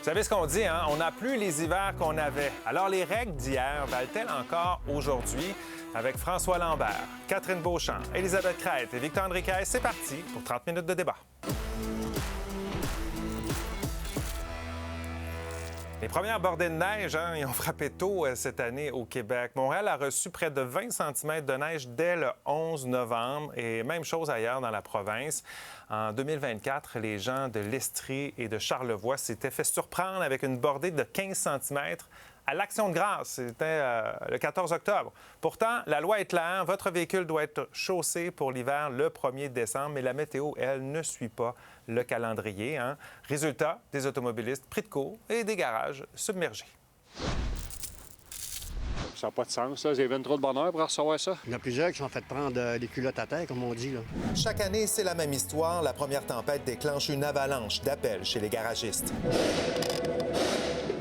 savez ce qu'on dit, hein? On n'a plus les hivers qu'on avait. Alors, les règles d'hier valent-elles encore aujourd'hui? Avec François Lambert, Catherine Beauchamp, Élisabeth Crête et Victor Henriquez, c'est parti pour 30 minutes de débat. Les premières bordées de neige, ils ont frappé tôt cette année au Québec. Montréal a reçu près de 20 cm de neige dès le 11 novembre et même chose ailleurs dans la province. En 2024, les gens de l'Estrie et de Charlevoix s'étaient fait surprendre avec une bordée de 15 cm à l'Action de grâce. C'était le 14 octobre. Pourtant, la loi est claire. Votre véhicule doit être chaussé pour l'hiver le 1er décembre, mais la météo, elle, ne suit pas le calendrier. Résultat, des automobilistes pris de court et des garages submergés. Ça n'a pas de sens, ça. J'ai bien trop de bonheur pour recevoir ça. Il y en a plusieurs qui sont fait prendre les culottes à terre, comme on dit, là. Chaque année, c'est la même histoire. La première tempête déclenche une avalanche d'appels chez les garagistes.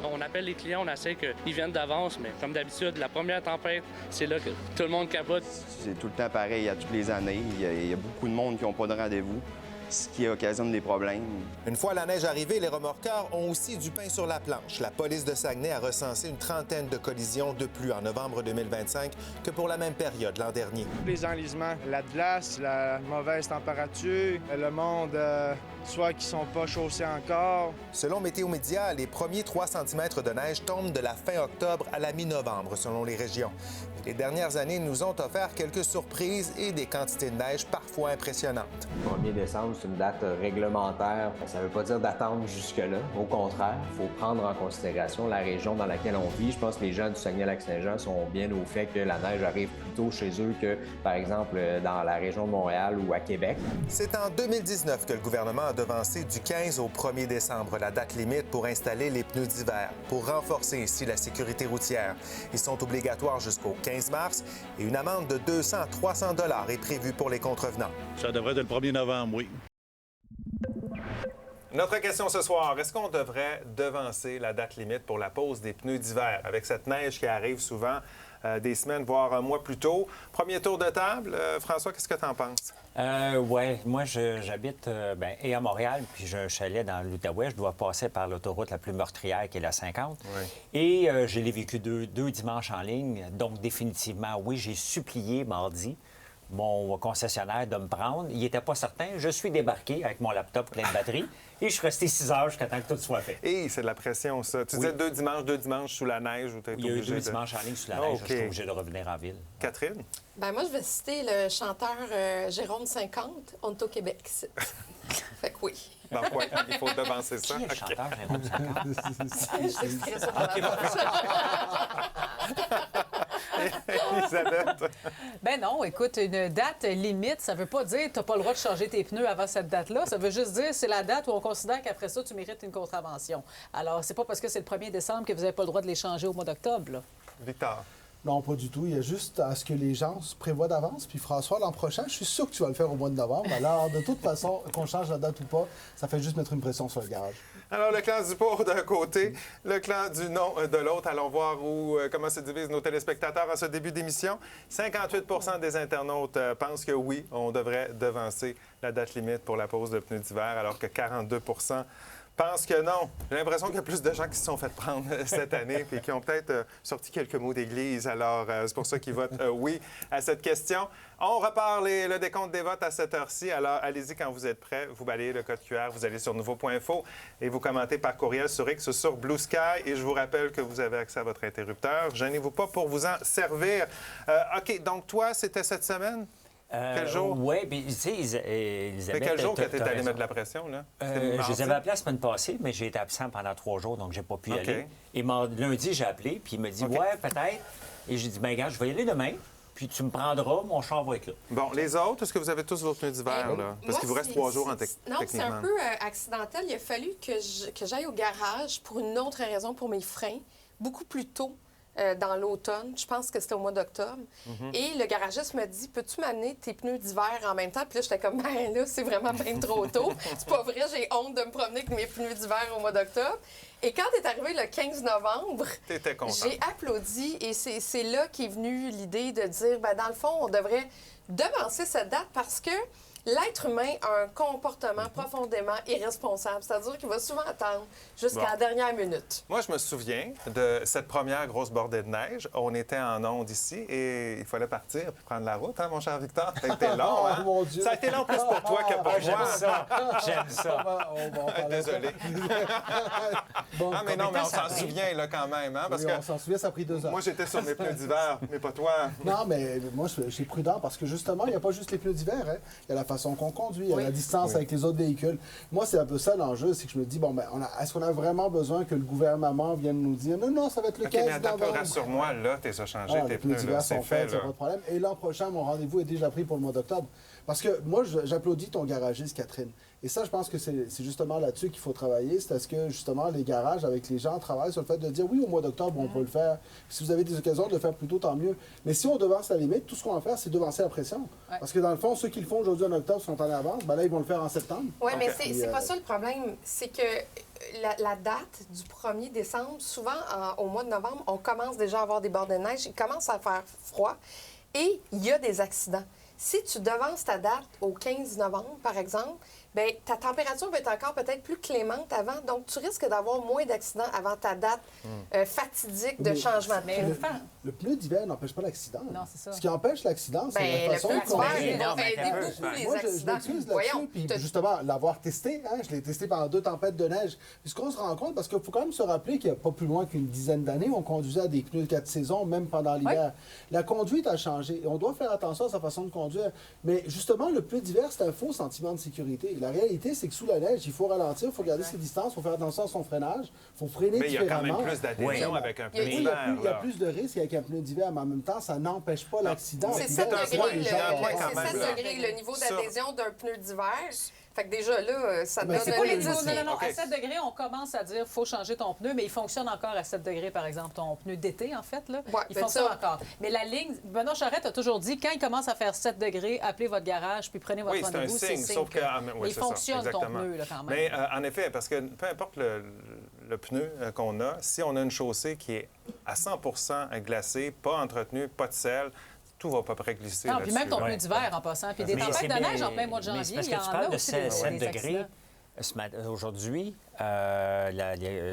On appelle les clients, on essaie qu'ils viennent d'avance, mais comme d'habitude, la première tempête, c'est là que tout le monde capote. C'est tout le temps pareil à toutes les années. Il y a beaucoup de monde qui n'ont pas de rendez-vous, ce qui occasionne des problèmes. Une fois la neige arrivée, les remorqueurs ont aussi du pain sur la planche. La police de Saguenay a recensé une trentaine de collisions de plus en novembre 2025 que pour la même période l'an dernier. Les enlisements, la glace, la mauvaise température, le monde, soit qui sont pas chaussés encore. Selon Météo Média, les premiers 3 cm de neige tombent de la fin octobre à la mi-novembre, selon les régions. Les dernières années nous ont offert quelques surprises et des quantités de neige parfois impressionnantes. Le 1er décembre, c'est une date réglementaire. Ça ne veut pas dire d'attendre jusque-là. Au contraire, il faut prendre en considération la région dans laquelle on vit. Je pense que les gens du Saguenay-Lac-Saint-Jean sont bien au fait que la neige arrive plus tôt chez eux que, par exemple, dans la région de Montréal ou à Québec. C'est en 2019 que le gouvernement a devancé du 15 au 1er décembre la date limite pour installer les pneus d'hiver, pour renforcer ainsi la sécurité routière. Ils sont obligatoires jusqu'au 15 mars et une amende de 200 à 300 $ est prévue pour les contrevenants. Ça devrait être le 1er novembre, oui. Notre question ce soir, est-ce qu'on devrait devancer la date limite pour la pose des pneus d'hiver? Avec cette neige qui arrive souvent des semaines, voire un mois plus tôt. Premier tour de table. François, qu'est-ce que tu en penses? Oui, moi, j'habite et à Montréal, puis j'ai un chalet dans l'Outaouais. Je dois passer par l'autoroute la plus meurtrière, qui est la 50. Oui. Et je l'ai vécu deux dimanches en ligne. Donc, définitivement, oui, j'ai supplié mardi mon concessionnaire de me prendre. Il n'était pas certain. Je suis débarqué avec mon laptop plein de batterie et je suis resté 6 heures jusqu'à temps que tout soit fait. Et c'est de la pression, ça. Tu disais deux dimanches sous la neige où tu es Il y a eu 2 dimanches en ligne sous la neige. Je suis obligé de revenir en ville. Catherine? Ben moi, je vais citer le chanteur Jérôme 50. On est au Québec, ici. Fait que oui. Donc, oui, il faut devancer ça. Qui est le chanteur Jérôme 50? Je t'expliquerai ça pour Elisabeth? Ben non, écoute, une date limite, ça veut pas dire que tu n'as pas le droit de changer tes pneus avant cette date-là. Ça veut juste dire que c'est la date où on considère qu'après ça, tu mérites une contravention. Alors, c'est pas parce que c'est le 1er décembre que vous n'avez pas le droit de les changer au mois d'octobre, là. Victor? Non, pas du tout. Il y a juste à ce que les gens se prévoient d'avance. Puis François, l'an prochain, je suis sûr que tu vas le faire au mois de novembre. Alors, de toute façon, qu'on change la date ou pas, ça fait juste mettre une pression sur le garage. Alors, le clan du pour d'un côté, le clan du non de l'autre. Allons voir comment se divisent nos téléspectateurs en ce début d'émission. 58 des internautes pensent que oui, on devrait devancer la date limite pour la pose de pneus d'hiver, alors que 42 pensent que non. J'ai l'impression qu'il y a plus de gens qui se sont fait prendre cette année et qui ont peut-être sorti quelques mots d'église. Alors, c'est pour ça qu'ils votent oui à cette question. On repart le décompte des votes à cette heure-ci. Alors, allez-y quand vous êtes prêts. Vous balayez le code QR, vous allez sur nouveau.info et vous commentez par courriel sur X ou sur Blue Sky. Et je vous rappelle que vous avez accès à votre interrupteur. Gênez-vous pas pour vous en servir. OK, donc toi, c'était cette semaine? Quel jour? Oui, puis tu sais, Elisabeth... Mais quel jour que tu es allé mettre de la pression, là? Je les avais appelés la semaine passée, mais j'ai été absent pendant 3 jours, donc j'ai pas pu y aller. Et lundi, j'ai appelé, puis il m'a dit ouais, peut-être. Et j'ai dit, bien, regarde, je vais y aller demain, puis tu me prendras, mon char va être là. Bon, les autres, est-ce que vous avez tous vos pneus d'hiver, là? Parce qu'il vous reste 3 jours techniquement. Non, c'est un peu accidentel. Il a fallu que j'aille au garage pour une autre raison, pour mes freins, beaucoup plus tôt. Dans l'automne. Je pense que c'était au mois d'octobre. Et le garagiste me dit, peux-tu m'amener tes pneus d'hiver en même temps? Puis là, j'étais comme, ben là, c'est vraiment bien trop tôt. C'est pas vrai, j'ai honte de me promener avec mes pneus d'hiver au mois d'octobre. Et quand est arrivé le 15 novembre, j'ai applaudi. Et c'est là qu'est venue l'idée de dire, ben dans le fond, on devrait devancer cette date parce que L'être humain a un comportement profondément irresponsable, c'est-à-dire qu'il va souvent attendre jusqu'à la dernière minute. Moi, je me souviens de cette première grosse bordée de neige. On était en onde ici et il fallait partir puis prendre la route, hein, mon cher Victor? Ça a été long, hein? Oh, mon Dieu. Ça a été long plus pour toi que pour moi. J'aime ça. J'aime ça. On va en parler Désolé. Bon, Ah, mais non, mais on s'en souvient là, quand même, hein? Parce oui, que on s'en souvient, ça a pris 2 heures. moi, j'étais sur mes pneus d'hiver, mais pas toi. Non, mais moi, je suis prudent parce que justement, il n'y a pas juste les pneus d'hiver. Hein. Il y a la façon qu'on conduit, il y a la distance avec les autres véhicules. Moi, c'est un peu ça l'enjeu, c'est que je me dis, bon, ben, est-ce qu'on a vraiment besoin que le gouvernement vienne nous dire, non, ça va être le 15 mais attends, novembre. rassure-moi, là, t'es changé tes les pneus, d'hiver là, sont c'est fait, faits, ça là. pas de problème. Et l'an prochain, mon rendez-vous est déjà pris pour le mois d'octobre. Parce que moi, j'applaudis ton garagiste, Catherine. Et ça, je pense que c'est justement là-dessus qu'il faut travailler. C'est parce que, justement, les garages, avec les gens, travaillent sur le fait de dire, oui, au mois d'octobre, on peut le faire. Si vous avez des occasions de le faire plus tôt, tant mieux. Mais si on devance la limite, tout ce qu'on va faire, c'est devancer la pression. Ouais. Parce que, dans le fond, ceux qui le font aujourd'hui en octobre sont en avance. Ben là, ils vont le faire en septembre. Oui, mais OK. c'est pas ça le problème. C'est que la date du 1er décembre, souvent, au mois de novembre, on commence déjà à avoir des bords de neige. Il commence à faire froid et il y a des accidents. Si tu devances ta date au 15 novembre, par exemple, bien, ta température va être encore peut-être plus clémente avant. Donc, tu risques d'avoir moins d'accidents avant ta date fatidique de Mais changement de Mais pneu. Le pneu d'hiver n'empêche pas l'accident. Non, c'est ça. Ce qui empêche l'accident, c'est Ben, la le façon pneu qu'on d'hiver, conduit. il va Non, mais aider attends, beaucoup les Moi, je accidents. m'excuse là-dessus. Voyons, Puis t'as- justement, l'avoir testé, hein, je l'ai testé pendant 2 tempêtes de neige. Puis ce qu'on se rend compte, parce qu'il faut quand même se rappeler qu'il n'y a pas plus loin qu'une dizaine d'années, on conduisait à des pneus de 4 saisons, même pendant l'hiver. La conduite a changé. Et on doit faire attention à sa façon de conduire. Mais justement, le pneu d'hiver, c'est un faux sentiment de sécurité. La réalité, c'est que sous la neige, il faut ralentir, il faut garder ses distances, il faut faire attention à son freinage, il faut freiner Mais il y a quand différemment. même plus d'adhésion Oui. avec un Il y a- pneu Oui, d'hiver. il y a là. plus de risques avec un pneu d'hiver, mais en même temps, ça n'empêche pas l'accident. C'est L'hiver, 7 c'est là, degrés, les gens vont quand faire. même, c'est 7 là. degrés le niveau Ça- d'adhésion d'un pneu d'hiver. Fait que déjà là, ça te Mais donne c'est un pas le indice. niveau- Non, OK. à 7 degrés, on commence à dire faut changer ton pneu, mais il fonctionne encore à 7 degrés, par exemple, ton pneu d'été, en fait. Là. Ouais, il ben fonctionne ça. encore. Mais la ligne, Benoît Charette a toujours dit quand il commence à faire 7 degrés, appelez votre garage puis prenez votre Oui, c'est un rendez-vous. signe, sauf que... ah, mais oui, il c'est ça, fonctionne ton exactement. pneu, là, quand même. Mais en effet, parce que peu importe le pneu qu'on a, si on a une chaussée qui est à 100 glacée, pas entretenue, pas de sel, tout va à peu près glisser Non, puis même ton là-dessus. pneu d'hiver en passant. Puis des Mais tempêtes c'est de bien- neige en plein mois de mais c'est janvier, parce il que y tu en parles a de aussi 7 des degrés. accidents. Aujourd'hui,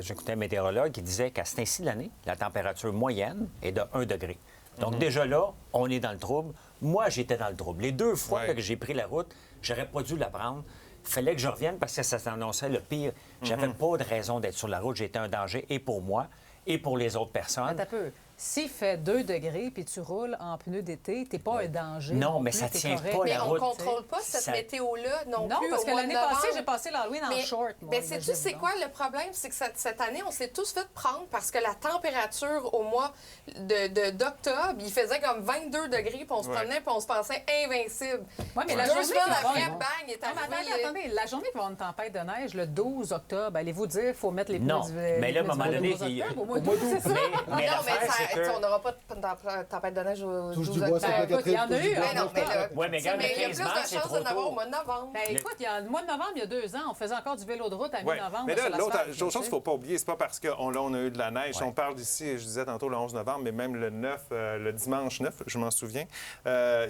j'écoutais un météorologue qui disait qu'à cet ainsi de l'année, la température moyenne est de 1 degré. Donc déjà là, on est dans le trouble. Moi, j'étais dans le trouble. Les 2 fois Ouais. que j'ai pris la route, j'aurais pas dû la prendre. Il fallait que je revienne parce que ça s'annonçait le pire. J'avais pas de raison d'être sur la route. J'étais un danger et pour moi et pour les autres personnes. Attends un peu. S'il fait 2 degrés puis tu roules en pneus d'été, t'es pas un danger. Non, mais plus, ça t'es tient correct. pas Mais la on ne route. contrôle pas cette Ça- météo-là non, Non, plus. parce au que mois l'année de novembre. passée, j'ai passé l'Halloween en Mais, short. Moi, mais sais-tu, c'est imagine quoi le problème? C'est que cette année, on s'est tous fait prendre parce que la température au mois d'octobre, il faisait comme 22 degrés, puis on se promenait, puis on se pensait invincible. Oui, mais la 2 journée semaines qu'il va après, avoir- bang, il est Non, mais arrivé. attendez, la journée qu'il va y avoir une tempête de neige, le 12 octobre, allez-vous dire qu'il faut mettre les pneus Non, d'hiver? mais là, à un moment donné, au mois il- d'octobre, au mois d'août, c'est ça? Mais Non, mais l'affaire, c'est que... on n'aura pas de tempête de neige au Touche 12 du bois, ça octobre. peut écoute, il y en a eu, Mais non, mais là, Ouais, mais regarde, il y a le plus 15 mars, de c'est chances trop d'en avoir au tôt. mois de novembre. Ben, écoute, le mois de novembre, il y a 2 ans, on faisait encore du vélo de route à Oui, mi-novembre. mais là, sur l'asphalte, l'autre chose qu'il ne faut pas oublier, c'est pas parce qu'on a eu de la neige. Ouais. On parle d'ici, je disais tantôt le 11 novembre, mais même le 9, le dimanche 9, je m'en souviens,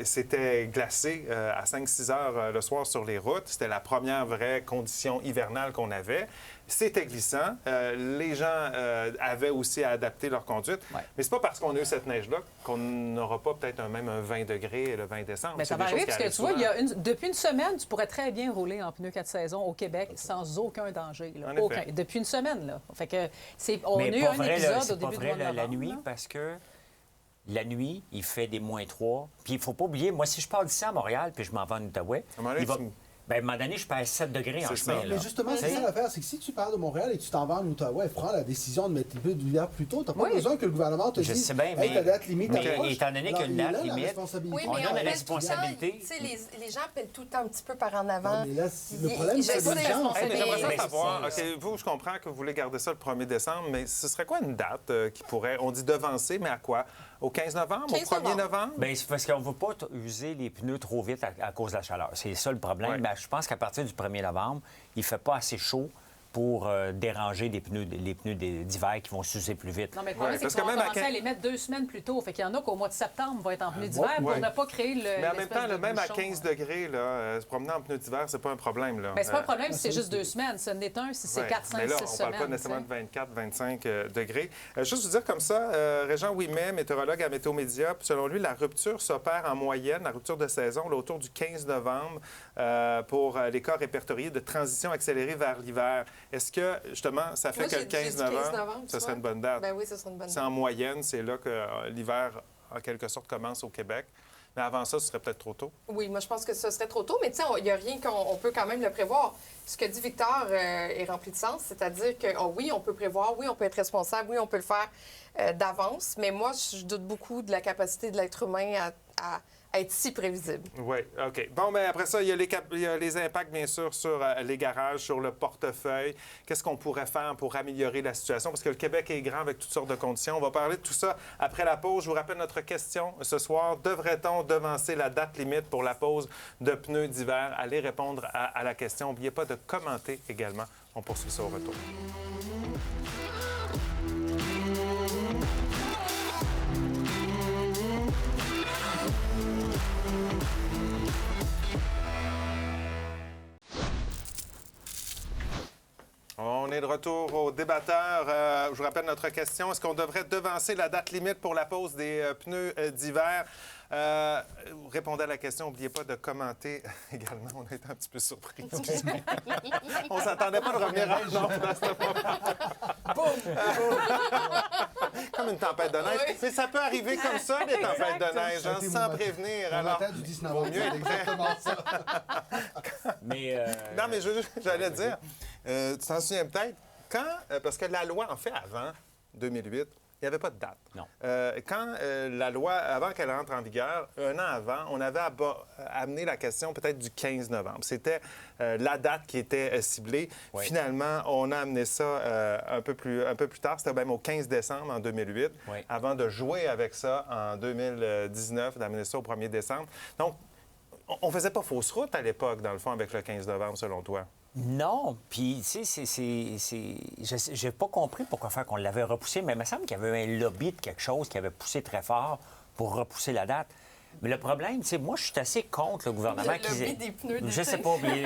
c'était glacé à 5-6 heures le soir sur les routes. C'était la première vraie condition hivernale qu'on avait. C'était glissant. Les gens avaient aussi à adapter leur conduite. Ouais. Mais c'est pas parce qu'on a eu cette neige-là qu'on n'aura pas peut-être même un 20 degrés le 20 décembre. Mais C'est ça va des arriver choses parce qui que tu vois, arrivent depuis une semaine, tu pourrais très bien rouler en pneus 4 saisons au Québec sans aucun danger. Là. En effet. Aucun. Depuis une semaine, là. Fait que on a Mais eu pas un vrai, là, épisode c'est au pas début du vrai mois de la novembre. nuit là. parce que la nuit, il fait des -3. Puis il faut pas oublier, moi, si je pars d'ici à Montréal puis je m'en vais en Outaouais, À un moment donné, il va... tu- ben, à un moment donné, je perds 7 degrés en C'est chemin. ça. là. Mais justement, c'est Tu sais? ça l'affaire, c'est que si tu pars de Montréal et que tu t'en vas en Outaouais, prends la décision de mettre les pneus d'hiver plus tôt. Tu n'as pas Oui. besoin que le gouvernement te Je dise sais bien, hey, mais- ta date limite mais approche. étant donné Alors, que il la est là, limite- Oui, responsabilité. On mais a la pèle tout le responsabilité. temps. Tu sais, les gens pèlent tout le temps un petit peu par en avant. Non, mais là, le problème, Je c'est sais, les gens. Hey, mais j'aimerais ça Mais- savoir, OK, vous, je comprends que vous voulez garder ça le 1er décembre, mais ce serait quoi une date qui pourrait, on dit devancer, mais à quoi? Au 15 novembre? 15 au 1er novembre? Bien, c'est parce qu'on ne veut pas user les pneus trop vite à cause de la chaleur. C'est ça le problème. Ouais. Ben, je pense qu'à partir du 1er novembre, il ne fait pas assez chaud pour déranger les pneus d'hiver qui vont s'user plus vite. Non, mais le problème, c'est qu'ils vont commencer à les mettre 2 semaines plus tôt. Fait qu'il y en a qu'au mois de septembre vont être en pneus d'hiver pour ne pas créer le. Mais en même temps, même à 15 degrés, là, se promener en pneus d'hiver, c'est pas un problème. Là. Bien, c'est pas un problème si c'est juste 2 semaines. Ce n'est un si c'est 4, 5, 6 semaines. Mais là, on parle pas nécessairement de 24, 25 degrés. Juste vous dire comme ça, Régent Ouimet, météorologue à Météo Média, selon lui, la rupture s'opère en moyenne, la rupture de saison, là, autour du 15 novembre pour les cas répertoriés de transition accélérée vers l'hiver. Est-ce que, justement, ça fait que le 15 novembre, ce serait une bonne date? Ben oui, ce serait une bonne date. C'est en moyenne, c'est là que l'hiver, en quelque sorte, commence au Québec. Mais avant ça, ce serait peut-être trop tôt. Oui, moi, je pense que ce serait trop tôt, mais tu sais, il n'y a rien qu'on peut quand même le prévoir. Ce que dit Victor est rempli de sens, c'est-à-dire que oui, on peut prévoir, oui, on peut être responsable, oui, on peut le faire d'avance, mais moi, je doute beaucoup de la capacité de l'être humain à être si prévisible. Oui, OK. Bon, bien, après ça, il y a les impacts, bien sûr, sur les garages, sur le portefeuille. Qu'est-ce qu'on pourrait faire pour améliorer la situation? Parce que le Québec est grand avec toutes sortes de conditions. On va parler de tout ça après la pause. Je vous rappelle notre question ce soir. Devrait-on devancer la date limite pour la pose de pneus d'hiver? Allez répondre à la question. N'oubliez pas de commenter également. On poursuit ça au retour. On est de retour aux débatteurs. Je vous rappelle notre question. Est-ce qu'on devrait devancer la date limite pour la pose des pneus d'hiver? Répondez à la question. N'oubliez pas de commenter également. On a été un petit peu surpris. On ne s'attendait pas de revenir en nombre à ce moment. Comme une tempête de neige. Oui. Mais ça peut arriver comme ça, des tempêtes de neige, hein, sans prévenir. Alors, du 19 novembre, c'est exactement ça. Non, mais j'allais dire, tu t'en souviens peut-être, quand, parce que la loi, en fait, avant 2008, il n'y avait pas de date. Non. Quand la loi, avant qu'elle entre en vigueur, un an avant, on avait amené la question peut-être du 15 novembre. C'était la date qui était ciblée. Oui. Finalement, on a amené ça un peu plus tard. C'était même au 15 décembre en 2008, Oui. avant de jouer avec ça en 2019, d'amener ça au 1er décembre. Donc, on faisait pas fausse route à l'époque, dans le fond, avec le 15 novembre, selon toi? Non, puis, tu sais, j'ai pas compris pourquoi faire qu'on l'avait repoussé, mais il me semble qu'il y avait un lobby de quelque chose qui avait poussé très fort pour repousser la date. Mais le problème, tu sais, moi, je suis assez contre le gouvernement qui... Le lobby des pneus d'été. Je sais pas, mais...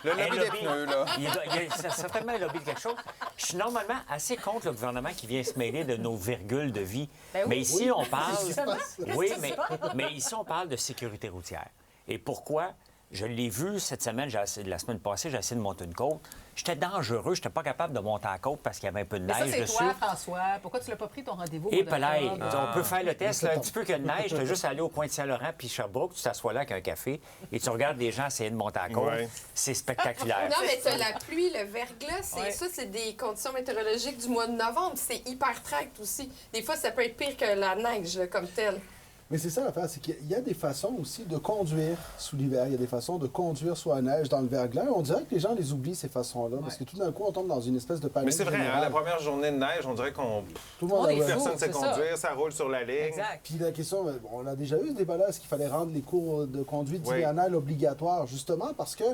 Le lobby des pneus, là. Il y a certainement un lobby de quelque chose. Je suis normalement assez contre le gouvernement qui vient se mêler de nos virgules de vie. Ben oui. Mais ici, on parle... Oui, Qu'est-ce qui se passe? mais ici, on parle de sécurité routière. Et pourquoi? Je l'ai vu cette semaine, la semaine passée, j'ai essayé de monter une côte. J'étais dangereux, j'étais pas capable de monter la côte parce qu'il y avait un peu de Mais neige ça, c'est dessus. toi, François. Pourquoi tu l'as pas pris ton rendez-vous? Et Pelay, on peut faire le test, là, un petit peu que de neige. Tu as juste à aller au coin de Saint-Laurent puis Sherbrooke, tu t'assois là avec un café et tu regardes les gens essayer de monter la côte. Ouais. C'est spectaculaire. Non, mais t'as la pluie, le verglas, Ouais. ça, c'est des conditions météorologiques du mois de novembre. C'est hyper tract aussi. Des fois, ça peut être pire que la neige, là, comme telle. Mais c'est ça l'affaire, c'est qu'il y a des façons aussi de conduire sous l'hiver. Il y a des façons de conduire sous la neige, dans le verglas. On dirait que les gens les oublient, ces façons-là, parce que tout d'un coup, on tombe dans une espèce de panique Mais c'est vrai, hein, générale. la première journée de neige, on dirait qu'on... Tout le monde a Personne ne sait c'est ça. conduire, ça roule sur la ligne. Exact. Puis la question, on a déjà eu ce débat-là, est-ce qu'il fallait rendre les cours de conduite Oui. hivernale obligatoires, justement parce que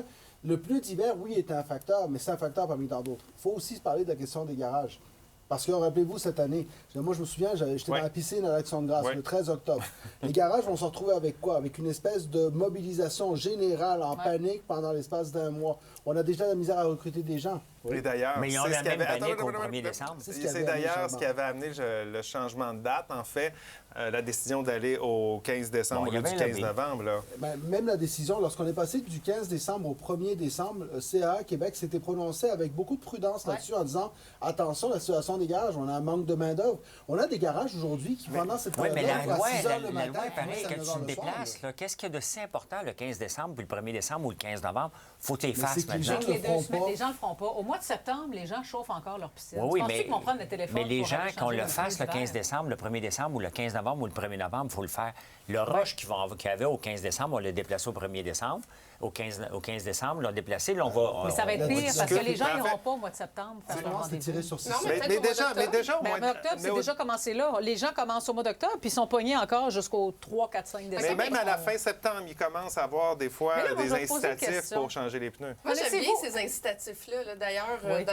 le pneu d'hiver, oui, est un facteur, mais c'est un facteur parmi tant d'autres. Il faut aussi se parler de la question des garages. Parce que, rappelez-vous, cette année, moi, je me souviens, j'étais Ouais. dans la piscine à l'Action de grâce Ouais. le 13 octobre. Les garages vont se retrouver avec quoi? Avec une espèce de mobilisation générale en panique pendant l'espace d'un mois. On a déjà la misère à recruter des gens. Et d'ailleurs, Mais ils ont c'est la ce qui même avait- panique Attends, au attends, 1er attends. décembre. C'est ce qui C'est avait amené le d'ailleurs ce qui changement. avait amené le changement de date, en fait, la décision d'aller au 15 décembre Bon, au il y lieu du avait un 15 lobby. novembre. Là. Ben, même la décision, lorsqu'on est passé du 15 décembre au 1er décembre, CAA Québec s'était prononcé avec beaucoup de prudence là-dessus en disant attention, la situation des garages, on a un manque de main-d'œuvre. On a des garages aujourd'hui qui, pendant cette Oui, mais période, la loi, à 6 heures le la matin, loi est pareille finissent à que 9 tu heures te le soir, déplaces. Là. Qu'est-ce qu'il y a de si important le 15 décembre, puis le 1er décembre ou le 15 novembre? Faut que tu les Mais fasses c'est que les maintenant. gens Les le deux feront semaines, pas. les gens le feront pas. Au mois de septembre, les gens chauffent encore leur piscine. Oui, Penses-tu mais, qu'ils vont prendre le téléphone mais les pour gens, aller qu'on changer le le fasse pneu le 15 d'hiver? décembre, le 1er décembre ou le 15 novembre ou le 1er novembre, il faut le faire. Le rush qu'il y avait au 15 décembre, on l'a déplacé au 1er décembre. au 15 décembre, l'ont déplacé. Là, on va, Mais ça va être pire parce que les gens En fait, n'iront pas au mois de septembre. faire leur C'est rendez-vous. tiré sur 6 Non, semaines. peut-être au mois d'octobre. déjà, au Mais mois en octobre, c'est déjà commencé là. Les gens commencent au mois d'octobre, puis ils sont pognés encore jusqu'au 3, 4, 5 décembre. Mais même à la fin septembre, ils commencent à avoir des fois Mais là, moi, des je vais te poser une incitatifs question. pour changer les pneus. Moi, j'aime bien Connaissez-vous- ces incitatifs-là, d'ailleurs, Oui.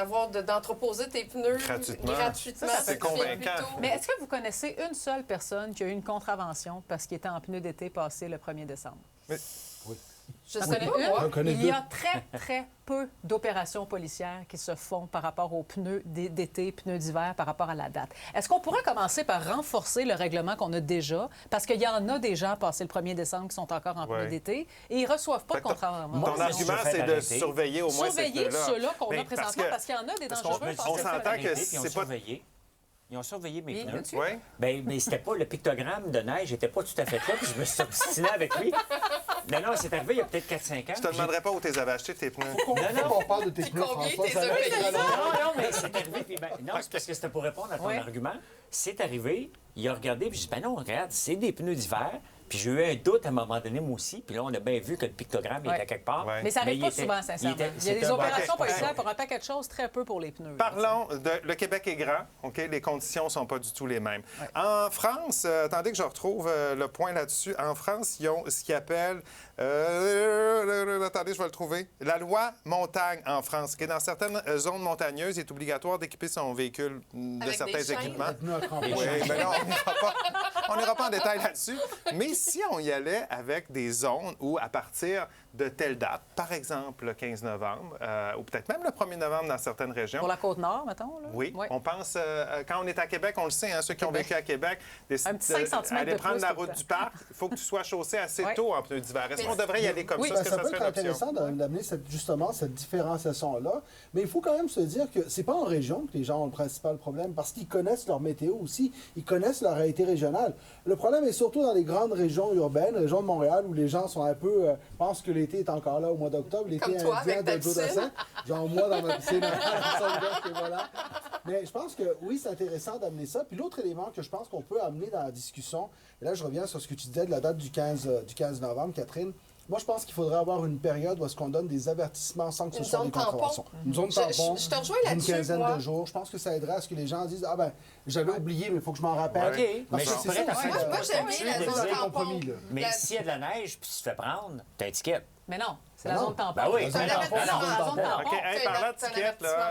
d'entreposer tes pneus Gratuitement. gratuitement. Ça, c'est si tu fais convaincant. plus tôt. Mais est-ce que vous connaissez une seule personne qui a eu une contravention parce qu'il était en pneu d'été passé le 1er décembre? Je J'en sais connais pas, moi. J'en connais Il y deux. a très, très peu d'opérations policières qui se font par rapport aux pneus d'été, pneus d'hiver, par rapport à la date. Est-ce qu'on pourrait commencer par renforcer le règlement qu'on a déjà? Parce qu'il y en a des gens passés le 1er décembre qui sont encore en pneus Ouais. d'été et ils ne reçoivent pas de Fait que contravention. Ton Moi, argument, je me suis c'est fait de arrêter. surveiller au moins ces Surveiller pneus-là. ceux-là qu'on Mais a présentement parce qu'il y en a des parce dangereux. qu'on- passés on le s'entend 1er. que Arrêté, puis ils ont c'est pas- surveillé. Ils ont surveillé mes Oui, pneus. là-dessus. Oui. Mais c'était pas le pictogramme de neige, j'étais pas tout à fait là, puis je me suis obstiné avec lui. Non, c'est arrivé il y a peut-être 4-5 ans. Je te demanderai pas où tu les avais achetés, tes pneus. On parle de tes Puis pneus, combien François. t'es Ça va avais être payé? très long. Non, mais c'est arrivé. Puis non, c'est parce que c'était pour répondre à ton Ouais. argument. C'est arrivé, il a regardé, puis j'ai dit, ben non, regarde, c'est des pneus d'hiver. Puis j'ai eu un doute à un moment donné, moi aussi. Puis là, on a bien vu que le pictogramme il Ouais. était quelque part. Ouais. Mais ça n'arrive il pas était- souvent, sincèrement. Il y a c'était des un- opérations OK. policières pour un paquet de choses, très peu pour les pneus. Parlons de... Le Québec est grand, OK? Les conditions ne sont pas du tout les mêmes. En France, attendez que je retrouve le point là-dessus. En France, ils ont ce qu'ils appellent... attendez, je vais le trouver. La loi montagne en France, qui est dans certaines zones montagneuses, il est obligatoire d'équiper son véhicule de Avec certains des chaînes. équipements. Les pneus à crampons. Oui, mais là, on n'ira pas en détail là-dessus. Mais si on y allait avec des zones où, à partir de telle date, par exemple le 15 novembre, ou peut-être même le 1er novembre dans certaines régions, Pour la Côte-Nord, mettons. Là. oui, Ouais. on pense, quand on est à Québec, on le sait, hein, ceux qui ont vécu à Québec, Un petit 5 centimètres aller de prendre plus la tout le route temps. du parc, il faut que tu sois chaussé assez Ouais. tôt en pneus d'hiver. Est-ce qu'on devrait y aller comme Oui. ça? Ben, Est-ce ça que peut ça être serait une option? intéressant d'amener justement cette différenciation-là. Mais il faut quand même se dire que c'est pas en région que les gens ont le principal problème, parce qu'ils connaissent leur météo aussi, ils connaissent leur réalité régionale. Le problème est surtout dans les grandes régions urbaines, région de Montréal, où les gens sont un peu pensent que l'été est encore là au mois d'octobre, l'été Comme toi, indien avec ta de Joe piscine. Dassin. Genre moi dans ma piscine, et voilà. Mais je pense que oui, c'est intéressant d'amener ça. Puis l'autre élément que je pense qu'on peut amener dans la discussion, et là je reviens sur ce que tu disais de la date du 15 novembre, Catherine. Moi, je pense qu'il faudrait avoir une période où est-ce qu'on donne des avertissements sans que ce Une soit zone des tampon. contraventions. Une zone Je- tampon. je te rejoins Une là-dessus, quinzaine moi. de jours. Je pense que ça aiderait à ce que les gens disent « Ah ben, j'avais oublié, mais il faut que je m'en rappelle. OK, Parce mais que je c'est suis prêt ça, à faire aussi, Moi, j'aime là-dessus, bien la de zone dire- tampon. compromis, là. Mais La- s'il y a de la neige, puis tu te fais prendre, t'as un ticket. Mais non, c'est Ben la non. zone tampon. Ben oui, C'est un ben non, avertissement, ben non. la zone tampon. OK, hey, parlant de c'est un tickets, là,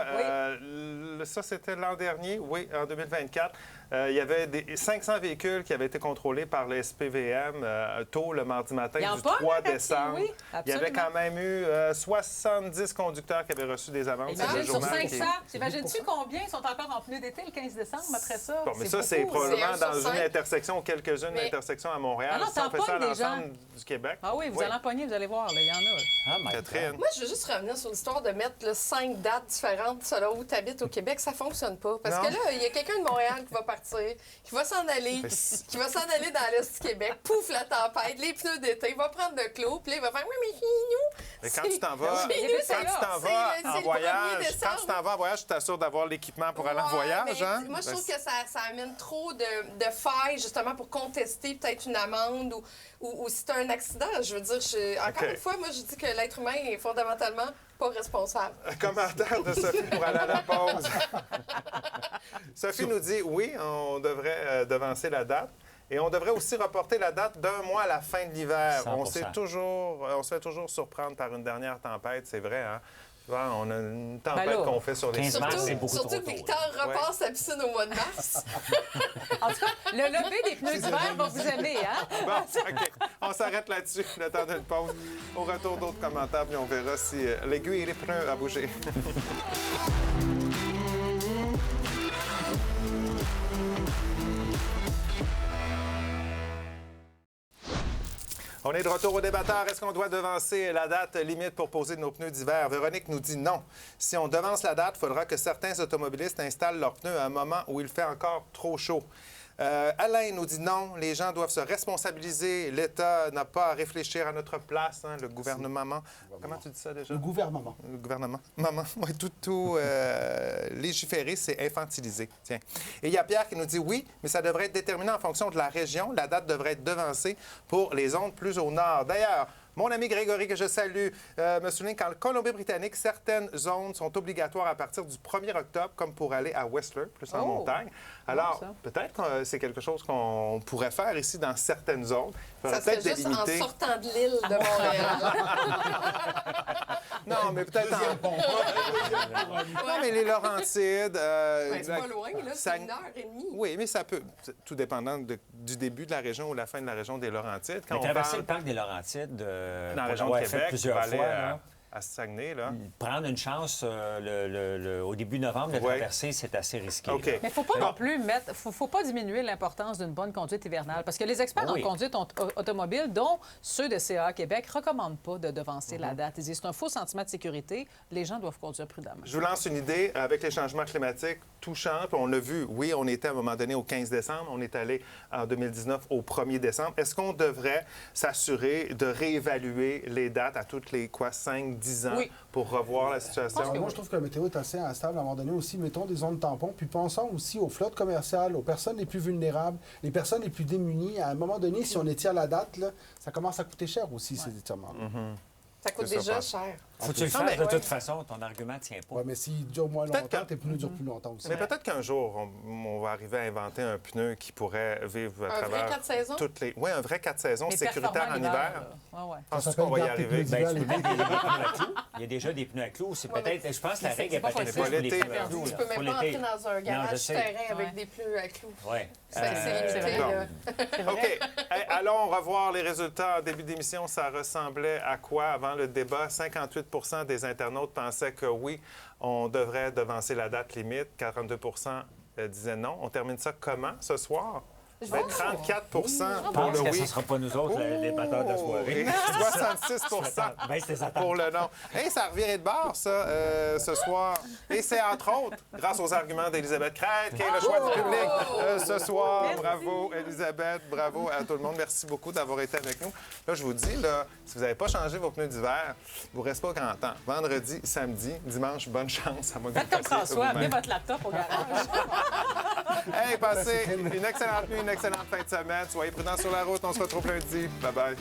avertissement, ça, c'était l'an dernier, oui, en 2024. Il y avait 500 véhicules qui avaient été contrôlés par le SPVM tôt le mardi matin Il y en du pogne, 3 là, décembre. oui, Il y avait absolument. quand même eu 70 conducteurs qui avaient reçu des amendes. C'est Imagine le sur journal qui- 500. T'imagines-tu combien sont encore en pneus d'été le 15 décembre après ça? Bon, mais ça, c'est beaucoup, probablement C'est un dans sur une cinq. intersection ou quelques-unes Mais- intersections à Montréal. Ah non, Si on t'en fait ça à pognes des l'ensemble du Québec. Ah oui, vous Oui. allez empoigner, vous allez voir, là, il y en a. Ah, my Catherine. Moi, je veux juste revenir sur l'histoire de mettre 5 dates différentes selon où tu habites au Québec. Ça fonctionne pas. Parce Non. que là, il y a quelqu'un de Montréal qui va partir, qui va s'en aller, qui va s'en aller dans l'Est du Québec. Pouf, la tempête, les pneus d'été, il va prendre le clos, puis là, il va faire « Oui, mais chez nous... Mais quand tu t'en vas, Chez nous, c'est quand tu là. t'en C'est vas le- en c'est le 1er voyage, décembre. quand tu t'en vas en voyage, tu t'assures d'avoir l'équipement pour aller en Ouais, voyage, mais hein? Moi, je trouve que ça amène trop de failles, justement, pour contester peut-être une amende ou si tu as un accident. Je veux dire, encore OK. une fois, moi, je dis que l'être humain est fondamentalement pas responsable. Commentaire de Sophie pour aller à la pause. Sophie nous dit oui, on devrait devancer la date. Et on devrait aussi reporter la date d'un mois à la fin de l'hiver. 100%. On se fait toujours surprendre par une dernière tempête, c'est vrai, hein? Tu vois, on a une tempête Ben là, qu'on fait sur les 15 mars, sites. c'est beaucoup Surtout trop que tôt, Victor là. repart sa piscine au mois de mars. En tout cas, le lobby des pneus d'hiver va vous aimer, hein? Bon, OK. On s'arrête là-dessus, le temps d'une pause. Au retour, d'autres commentaires, puis on verra si l'aiguille et les pneus à bouger. On est de retour au débatteur. Est-ce qu'on doit devancer la date limite pour poser nos pneus d'hiver? Véronique nous dit non. Si on devance la date, il faudra que certains automobilistes installent leurs pneus à un moment où il fait encore trop chaud. Alain nous dit non, les gens doivent se responsabiliser. L'État n'a pas à réfléchir à notre place, hein, le gouvernement. Comment tu dis ça déjà? Le gouvernement. Le gouvernement. Maman, ouais, tout légiférer, c'est infantiliser. Tiens. Et il y a Pierre qui nous dit oui, mais ça devrait être déterminé en fonction de la région. La date devrait être devancée pour les zones plus au nord. D'ailleurs, Mon ami Grégory, que je salue, me souligne qu'en Colombie-Britannique, certaines zones sont obligatoires à partir du 1er octobre, comme pour aller à Whistler, plus en montagne. Alors, peut-être que c'est quelque chose qu'on pourrait faire ici dans certaines zones. Ça serait juste en sortant de l'île de Montréal. Non, mais peut-être Non, mais les Laurentides... c'est pas loin, là. C'est 1h30. Oui, mais ça peut, tout dépendant du début de la région ou la fin de la région des Laurentides. Quand on traverser le parc des Laurentides, dans la région de Québec, plusieurs fois, à Saguenay, là. Prendre une chance au début novembre de traverser, c'est assez risqué. Okay. Mais il ne faut pas non plus faut pas diminuer l'importance d'une bonne conduite hivernale. Parce que les experts en conduite automobile, dont ceux de CA Québec, ne recommandent pas de devancer la date. Ils disent que c'est un faux sentiment de sécurité. Les gens doivent conduire prudemment. Je vous lance une idée. Avec les changements climatiques, tout change. On l'a vu, oui, on était à un moment donné au 15 décembre. On est allé en 2019 au 1er décembre. Est-ce qu'on devrait s'assurer de réévaluer les dates à toutes les 5-10 ans pour revoir la situation? Moi, je trouve que la météo est assez instable. À un moment donné aussi, mettons des zones tampons, puis pensons aussi aux flottes commerciales, aux personnes les plus vulnérables, les personnes les plus démunies. À un moment donné, si on étire la date, là, ça commence à coûter cher aussi, ces étirements-là. Ça coûte déjà cher. Faut que tu le fasses de toute façon. Ton argument ne tient pas. Oui, mais s'il dure moins longtemps, tes pneus durent plus longtemps aussi. Mais peut-être qu'un jour, on va arriver à inventer un pneu qui pourrait vivre à travers... Un vrai 4 saisons? Oui, un vrai 4 saisons sécuritaire en hiver. Ça qu'on va y arriver. Il y a déjà des pneus à clous. C'est peut-être... Je pense que la règle est pas l'été. Tu peux même pas entrer dans un garage terrain avec des pneus à clous. Oui. C'est limité. OK. Allons revoir les résultats en début d'émission. Ça ressemblait à quoi avant le débat? 58 des internautes pensaient que oui, on devrait devancer la date limite. 42 disaient non. On termine ça comment ce soir? 34 pour le oui. Ce ne sera pas nous autres, les débatteurs de la soirée. 66 pour le non. Hey, ça revirait de bord, ça, ce soir. Et c'est entre autres grâce aux arguments d'Élisabeth Crête qui est le choix du public ce soir. Merci. Bravo, Élisabeth. Bravo à tout le monde. Merci beaucoup d'avoir été avec nous. Là, je vous dis, là, si vous n'avez pas changé vos pneus d'hiver, vous ne restez pas grand temps. Vendredi, samedi, dimanche, bonne chance. Faites comme François, amenez votre laptop au garage. Hey, passez une excellente nuit, une excellente fin de semaine. Soyez prudents sur la route. On se retrouve lundi. Bye-bye.